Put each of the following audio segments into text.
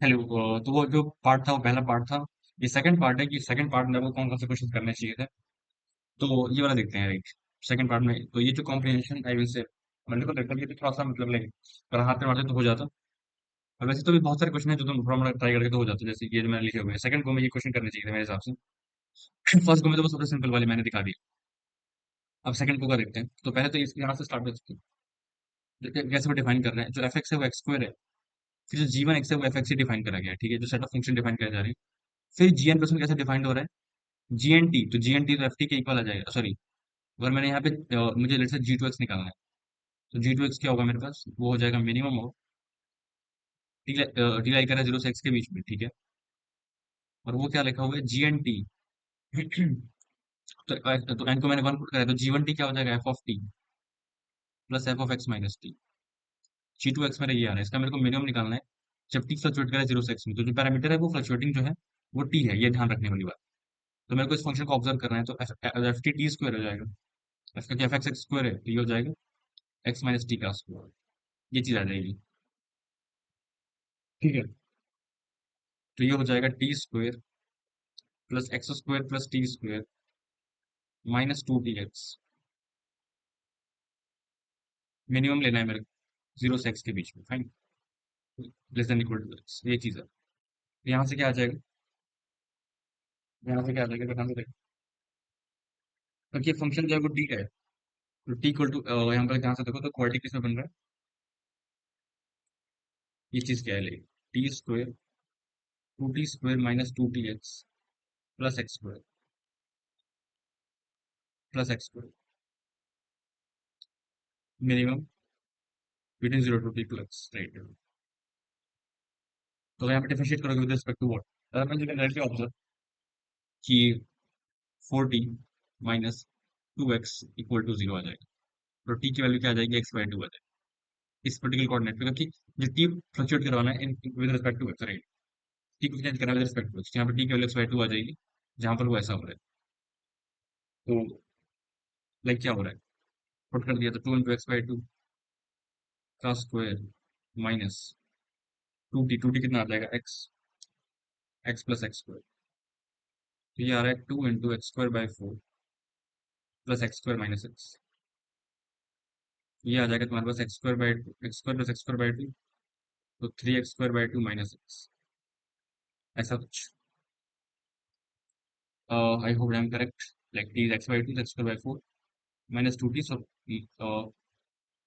Hello. तो वो जो पार्ट था वो पहला पार्ट था। ये सेकंड पार्ट है कि सेकंड पार्ट में वो कौन कौन से क्वेश्चन करने चाहिए थे। तो ये वाला देखते हैं राइट। सेकंड पार्ट में तो ये जो comprehension I will say multiple देखता ये तो थोड़ा सा मतलब लाइक पर हाथ पे मारते तो हो जाता। और वैसे तो भी बहुत सारे क्वेश्चन है जो तुम थोड़ा मोड़ा ट्राई करके तो हो जाते जैसे ये जो मैंने लिखे हुए हैं सेकंड को में ये क्वेश्चन करने चाहिए थे मेरे हिसाब से। फर्स्ट को में तो वो सबसे सिंपल वाली मैंने दिखा दी। अब सेकंड को का देखते हैं तो पहले तो इसके यहाँ से स्टार्ट करते हैं कैसे वो डिफाइन कर रहे हैं जो एफ एक्स है वो एक्स स्क्वायर है। फिर जो जी वन एक्स है वो एफ एक्स से डिफाइन करा गया है ठीक है जो सेट ऑफ फंक्शन डिफाइन करा जा रही है। फिर जी एन प्लस कैसे डिफाइंड हो रहा है जी एन टी तो जी एन टी तो एफ टी के इक्वल आ जाएगा सॉरी। अगर मैंने यहाँ पे मुझे लेट से जी टू एक्स निकालना है तो जी टू एक्स क्या होगा मेरे पास वो हो जाएगा मिनिमम ऑफ टी लाई करा जीरो से एक्स के बीच में ठीक है। और वो क्या लिखा हुआ है जी एन टी। तो एन को मैंने वन पुट करा है, तो जी वन टी क्या हो जाएगा F of T plus F of X minus T. G two X मेरा ये आ रहा है इसका मेरे को मिनिमम निकालना है जब टी फ्लक्चुएट करे जीरो से एक्स में तो जो पैरामीटर है वो फ्लक्चुएटिंग जो है वो टी है ये ध्यान रखने वाली बात। तो मेरे को इस फंक्शन को ऑब्जर्व करना है तो एफ टी टी स्क्वायर हो जाएगा। एफ का एफ एक्स एक्स स्क्वायर है तो ये हो जाएगा एक्स माइनस टी का स्क्वायर। ये चीज आ जाएगी ठीक है। तो ये हो जाएगा T square plus X square plus T square minus two T x. Minimum लेना है मेरे को जीरो से एक्स के बीच में fine less than equal to X ये चीज है। तो यहाँ से क्या आ जाएगा यहाँ से क्या आ जाएगा ध्यान से देखो क्योंकि ये फंक्शन जो है वो टी का है। तो टी इक्वल टू यहाँ पर ध्यान से देखो तो क्वाड्रेटिक किसमें बन रहा है ये चीज क्या है लेकिन T square to T square minus two T X plus X square minimum between zero to T plus right. तो यहाँ पे डिफरेंशिएट करोगे विद रिस्पेक्ट टू व्हाट अगर मैं डायरेक्टली ऑब्जर्व कि four T minus two X equal to zero आ जाएगा। तो टी की वैल्यू क्या आ जाएगी एक्स बाई टू आ जाएगी इस पर्टिकुलर कोऑर्डिनेट पे क्योंकि जो टी फ्लक्चुएट करवाना है with respect to X right. T को चेंज करना है विद रिस्पेक्ट टू एक्स यहाँ पे टी की वैल्यू एक्स बाई टू आ जाएगी जहां पर वो ऐसा हो रहा है। तो लाइक क्या हो रहा है पुट कर दिया तो two into X by two का स्क्वायर माइनस टू टी कितना आ जाएगा X X plus X square. तो ये आ रहा है two into X square by four plus X square minus X. ये आ जाएगा तुम्हारे पास X square by two X square plus X square by two तो three X square by two minus X ऐसा कुछ। I hope I am correct like T is x by two X square by four minus 2t so uh,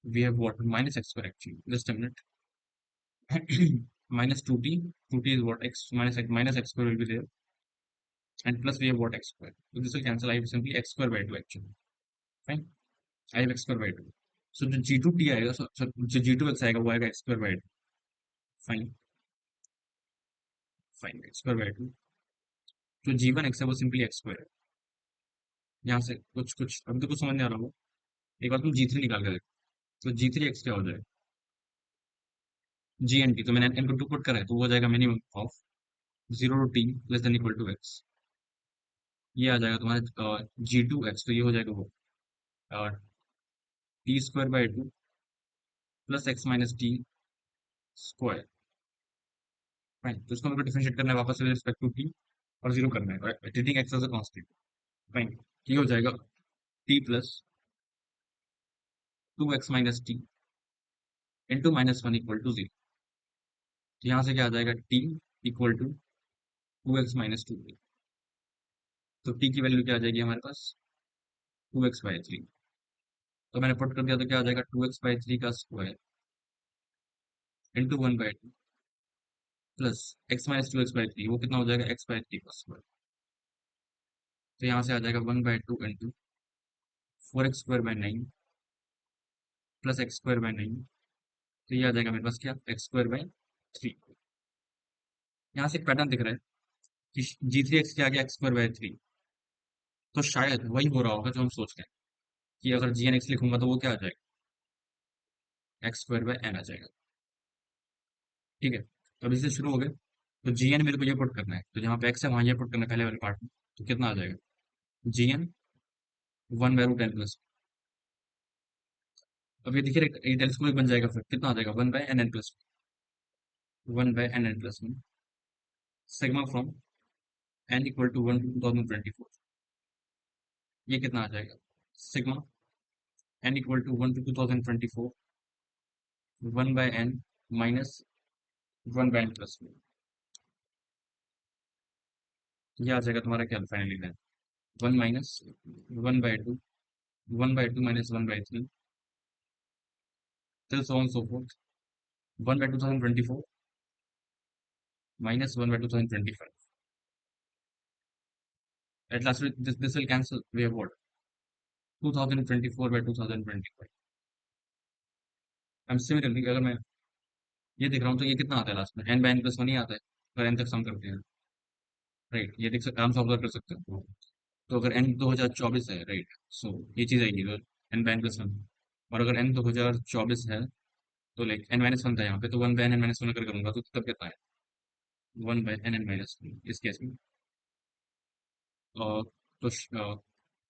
we have what minus x square actually just a minute. Minus 2t is what x minus x square will be there and plus we have what x square so this will cancel I have simply x square by 2 actually fine I have x square by 2 so the g2t आएगा so जो g2x आएगा वो आएगा x square by 2 fine fine x square by 2 जो g1x है वो simply x square है। यहाँ से कुछ कुछ अभी तो कुछ समझ नहीं आ रहा होगा एक बार तुम g3 निकाल के देखो तो g3x क्या हो जाएगा gnt तो मैंने n को 2 पुट करा है तो वो हो जाएगा minimum of zero to T less than equal to X. ये आ जाएगा तुम्हारा जी टू एक्स तो ये हो जाएगा वो T square by two plus X minus T square fine. तो इसको मेरे को डिफरेंशिएट करना है वापस से रिस्पेक्ट टू टी और जीरो करना है treating X as a constant fine. ये हो जाएगा T plus two X minus T into minus one equal to zero. तो यहाँ से क्या आ जाएगा T equal to two X minus two. तो टी की वैल्यू क्या आ जाएगी हमारे पास टू एक्स बाई थ्री। तो मैंने पुट कर दिया तो क्या आ जाएगा टू एक्स बाई थ्री का square into one by two plus X minus two x by three वो कितना हो जाएगा एक्स बाई थ्री का स्क्वायर। तो यहाँ से आ जाएगा one by two into four x square by nine plus X square by nine. तो ये आ जाएगा मेरे पास क्या एक्स स्क्वायर बाई थ्री। यहाँ से एक पैटर्न दिख रहा है कि जी थ्री एक्स क्या आ गया एक्स स्क्वायर बाई थ्री। तो शायद वही हो रहा होगा जो हम सोच रहे हैं कि अगर जी एन एक्स लिखूंगा तो वो क्या आ जाएगा एक्स स्क्वायर बाई एन आ जाएगा ठीक है। तो अब इससे शुरू हो गए तो जी एन मेरे को ये पुट करना है तो जहाँ पे एक्स है वहाँ ये पुट करना है पहले वाले पार्ट में। तो कितना आ जाएगा G N one by root N plus. अब ये देखिए ये टेलीस्कोप बन जाएगा फिर कितना आ जाएगा one by N N plus. One by N N plus one sigma from N equal to one to 2024। ये कितना आ जाएगा? Sigma N equal to one to 2024 one by N minus one by N plus one. ये आ जाएगा तुम्हारा क्या finally then? One minus one by two, one by two minus one by three, till so on so forth, one by 2024 minus 1 by 2025. At last, this will cancel. We have what? 2024 by 2025. I'm similarly, अगर मैं ये देख रहा हूँ तो ये कितना आता है लास्ट में? n by n plus 1 ही आता है अगर n तक सम करते हैं। राइट, ये देख सकते, आराम से ऑब्जर्व कर सकते हो। तो अगर n 2024 है, राइट, सो ये चीज़ आएगी अगर n by n plus 1। और अगर n 2024 है तो लाइक n minus 1 था यहाँ पे, तो 1 by n minus 1 अगर करूंगा तो तब कितना है? 1 by n minus 1 इस केस में। और तो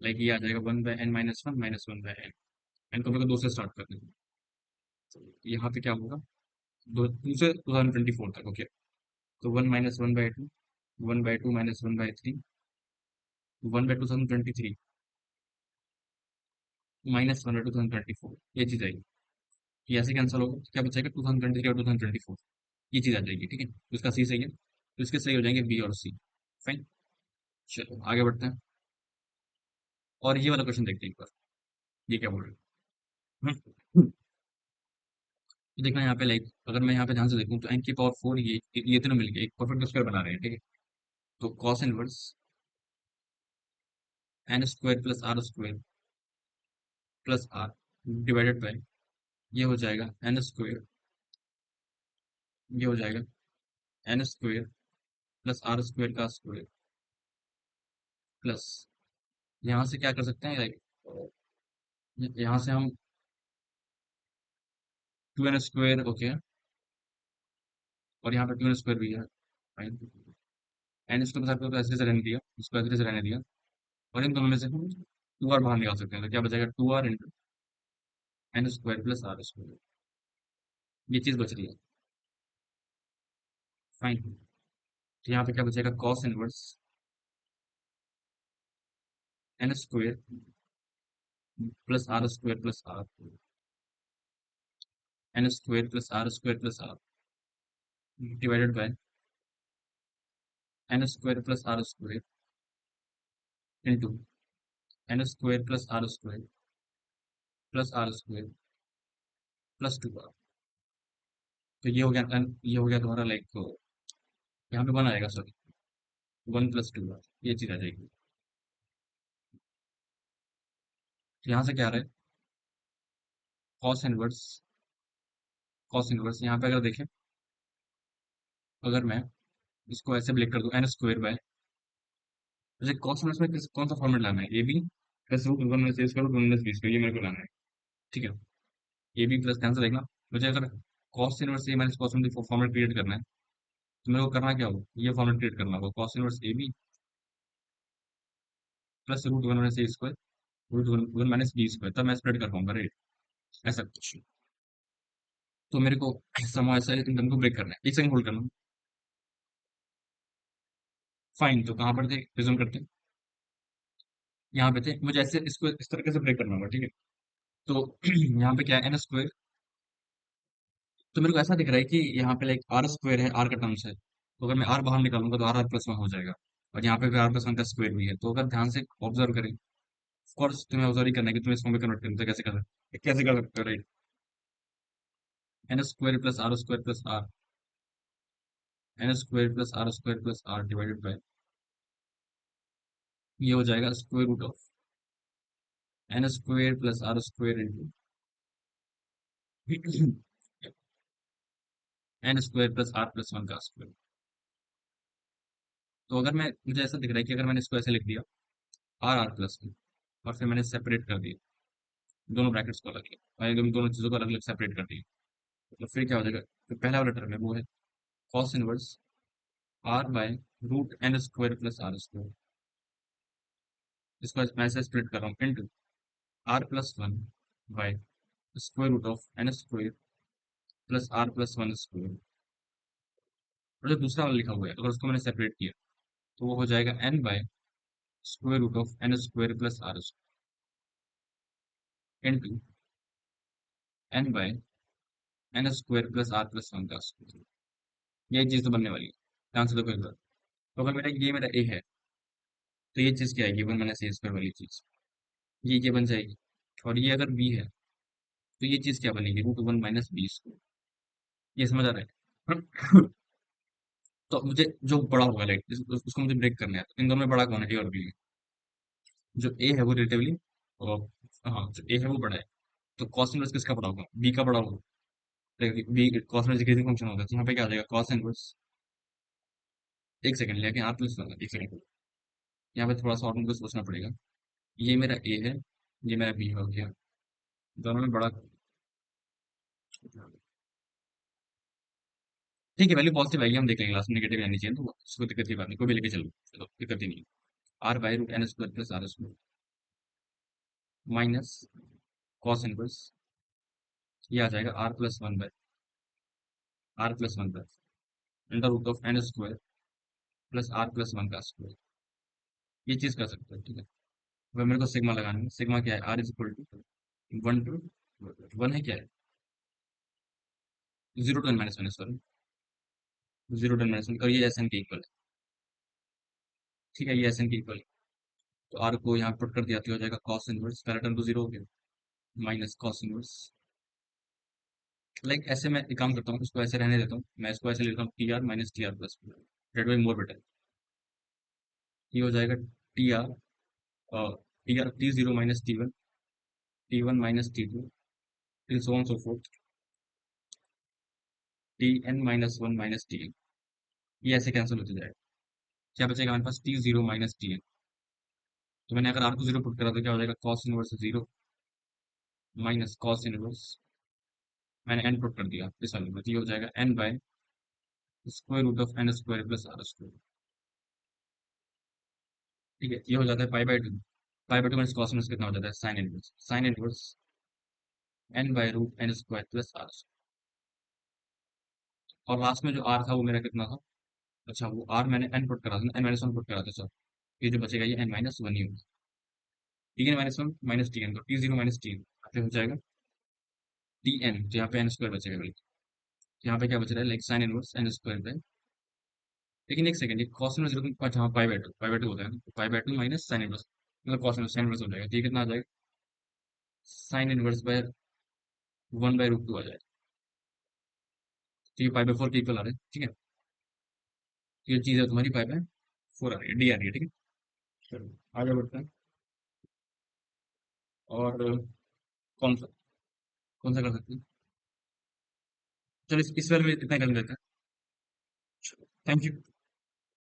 लाइक ये आ जाएगा 1 by n minus 1 minus 1 by n। n को मेरे को 2 से स्टार्ट करते हैं, तो यहाँ पे क्या होगा? दो टू से 2024 तक, ओके। तो one minus one by two minus one by three, one by 2023 minus one by 2024, ये चीज आएगी। ये ऐसे कैंसिल होगा तो क्या बचेगा? 2023 और 2024, ये चीज आ जाएगी, ठीक है। तो इसका सी सही है, तो इसके सही हो जाएंगे बी और सी। फाइन, चलो आगे बढ़ते हैं। और ये वाला क्वेश्चन देखते हैं एक बार, ये क्या बोल रहे हैं। तो देखना यहाँ पे, लाइक अगर मैं यहाँ पे ध्यान से देखूँ तो एन की पावर फोर, ये तीनों मिलके एक परफेक्ट स्क्वायर बना रहे हैं, ठीक है। तो cos inverse N square plus R divided by, ये हो जाएगा एन स्क्वायर, ये हो जाएगा N square plus R square का स्क्वायर प्लस, यहाँ से क्या कर सकते हैं, लाइक यहाँ से हम टू एन स्क्वायर, ओके, और यहाँ पे टू एन स्क्वायर भी है। फाइन, एन स्क्वायर के साथ तो ऐसे से रहने दिया, इसको ऐसे से रहने दिया, और इन दोनों में से हम टू आर बाहर निकाल सकते हैं, तो क्या बचेगा? Two R into N square plus R square, ये चीज बच रही है। फाइन, तो यहाँ पे क्या बचेगा? Cos inverse N square plus R square plus R, N square plus R divided by N square plus R square into N square plus R square plus two R. तो ये हो गया, ये हो गया तुम्हारा, लाइक यहाँ पे वन आएगा, sorry, one plus two R, ये चीज आ जाएगी। तो यहाँ से क्या आ रहा है? कॉस इनवर्स, कॉस इनवर्स यहाँ पे अगर देखें, अगर मैं इसको ऐसे ब्रेक कर दूं एन स्क्वायर बाय, मुझे कॉस इनवर्स में कौन सा फॉर्मेट लाना है? A B plus root one minus A square root one minus B square, ये मेरे को लाना है, ठीक है। ए बी प्लस ध्यान से देखना, मुझे अगर cos inverse A minus cos inverse format create करना है तो मेरे को करना क्या होगा? ये फॉर्मेट क्रिएट करना होगा, cos inverse A B plus root one minus A square root one one minus B square, तब मैं स्प्रेड कर पाऊंगा, राइट, ऐसा कुछ। तो मेरे को समय ऐसा इनकम को ब्रेक करना है, एक सेकंड होल्ड करना। फाइन, तो कहाँ पर थे? रिज्यूम करते हैं, यहाँ पे थे। मुझे ऐसे इसको इस तरीके से ब्रेक करना होगा, ठीक है। तो यहाँ पे क्या है? एन स्क्वायर, तो मेरे को ऐसा दिख रहा है कि यहाँ पे लाइक आर स्क्वायर है, आर का टर्म्स है, तो अगर मैं आर बाहर निकालूंगा तो आर आर प्लस वन हो जाएगा, और यहाँ पे भी आर प्लस वन का स्क्वायर भी है। तो अगर ध्यान से ऑब्जर्व करें, ऑफकोर्स तुम्हें ऑब्जर्व ही करना है कि तुम्हें इसको में कन्वर्ट करना है, तो कैसे कर सकते हो, right. N square plus R, N square plus R divided by, ये हो जाएगा square root of N square plus R square into N square plus R plus one का स्क्वायर। तो अगर मैं, मुझे ऐसा दिख रहा है कि अगर मैंने इसको ऐसे लिख दिया आर आर प्लस वन, और फिर मैंने सेपरेट कर दिया दोनों ब्रैकेट्स को अलग किया, और एकदम दोनों चीजों को अलग अलग सेपरेट कर दिया, तो फिर क्या हो जाएगा? तो पहला वाला टर्म है वो है cos inverse R by root N square plus R square, इसको मैं ऐसे स्प्लिट कर रहा हूँ into R plus one by square root of N square plus R plus one square और जो दूसरा वाला लिखा हुआ है अगर उसको मैंने सेपरेट किया तो वो हो जाएगा N by square root of N square plus R square into N by N square plus R plus one का स्क्वायर। यही चीज तो बनने वाली है। ध्यान से देखो एक बार। तो अगर मेरा ए है तो ये चीज क्या है, ये वन माइनस ए स्क्वायर वाली चीज, ये बन जाएगी। और ये अगर बी है तो ये चीज क्या बनेगी, root one minus B square. ये समझ आ रहा है? तो मुझे जो बड़ा होगा लाइक उसको मुझे ब्रेक करना है, तो इन दोनों में बड़ा कौन है, ए और बी। जो ए है वो रिलेटिवली, और हाँ जो ए है वो बड़ा है, तो कॉस इनवर्स किसका बड़ा होगा, बी का बड़ा होगा। बी कॉस में डिक्रीजिंग फंक्शन होगा, तो यहाँ पे क्या आ जाएगा कॉस इनवर्स। एक सेकंड लेके आर प्लस वन, एक सेकंड। यहाँ पे थोड़ा सा और मुझको सोचना पड़ेगा। ये मेरा ए है, ये मेरा बी हो गया, दोनों में बड़ा। ठीक है, वैल्यू पॉजिटिव आएगी, हम देख लेंगे लास्ट में, नेगेटिव आनी चाहिए तो उसको दिक्कत की बात नहीं, कोई भी लेके चलो, चलो दिक्कत ही नहीं। R by root N square plus R square minus cos inverse, ये आ जाएगा R plus one by under root of N square plus R plus one का स्क्वायर। ये चीज कर सकते हैं, ठीक है। अब मेरे को सिग्मा लगाना है, सिग्मा क्या है, R is equal to one to, one है क्या है, zero to N minus one, sorry zero to N minus one, और ये एस एन के इक्वल है। ठीक है, ये एस एन के इक्वल है। तो आर को यहाँ पुट कर दिया तो हो जाएगा कॉस इनवर्स, पहला टर्म तो जीरो हो गया, माइनस कॉस इनवर्स। लाइक ऐसे मैं एक काम करता हूँ, इसको ऐसे रहने देता हूँ, मैं इसको ऐसे लेता हूँ T R minus T R plus, date by more better. ये हो जाएगा T R, T R T zero minus T one minus T two, till so on so forth, T N minus one minus T N. ये ऐसे cancel होते जाएगा, क्या बचेगा हमारे पास T zero minus T N. तो मैंने अगर आर को जीरो पुट करा तो क्या हो जाएगा cos inverse zero minus cos inverse, मैंने एन पुट कर दिया इस वाले में, तो ये हो जाएगा N by square root of N square plus R square. ठीक है, ये हो जाता है pi by two, pi by two minus cos inverse कितना हो जाता है sine inverse N by root N square plus R. और लास्ट में जो आर था वो मेरा कितना था, अच्छा वो आर मैंने एन पुट करा था, एन माइनस वन पुट करा था सर। ये जो बचेगा ये एन माइनस वन ही होगा, T N minus one minus T N, तो T zero minus T N हो जाएगा टी एन, तो यहाँ पे एन स्क्वायर बचेगा बिल्कुल। यहाँ पे क्या बच रहा है, like sine inverse N square पे। लेकिन एक सेकंड, ये कॉस इनवर्स जीरो, अच्छा हाँ पाई बाय टू होता है ना, pi by two minus sine inverse, मतलब कॉस इनवर्स साइन इनवर्स हो जाएगा, तो ये कितना आ जाएगा sine inverse by one by root two आ जाएगा। तो ये पाई बाय फोर के इक्वल आ रहा है, ठीक है। तो ये चीज़ है तुम्हारी पाई बाय फोर आ रही है, डी आ रही है, ठीक है। चलो आगे बढ़ते हैं। और कौन सा, कौन सा कर सकते हैं। चलो इस बारे में इतना कर लेते हैं। Thank you.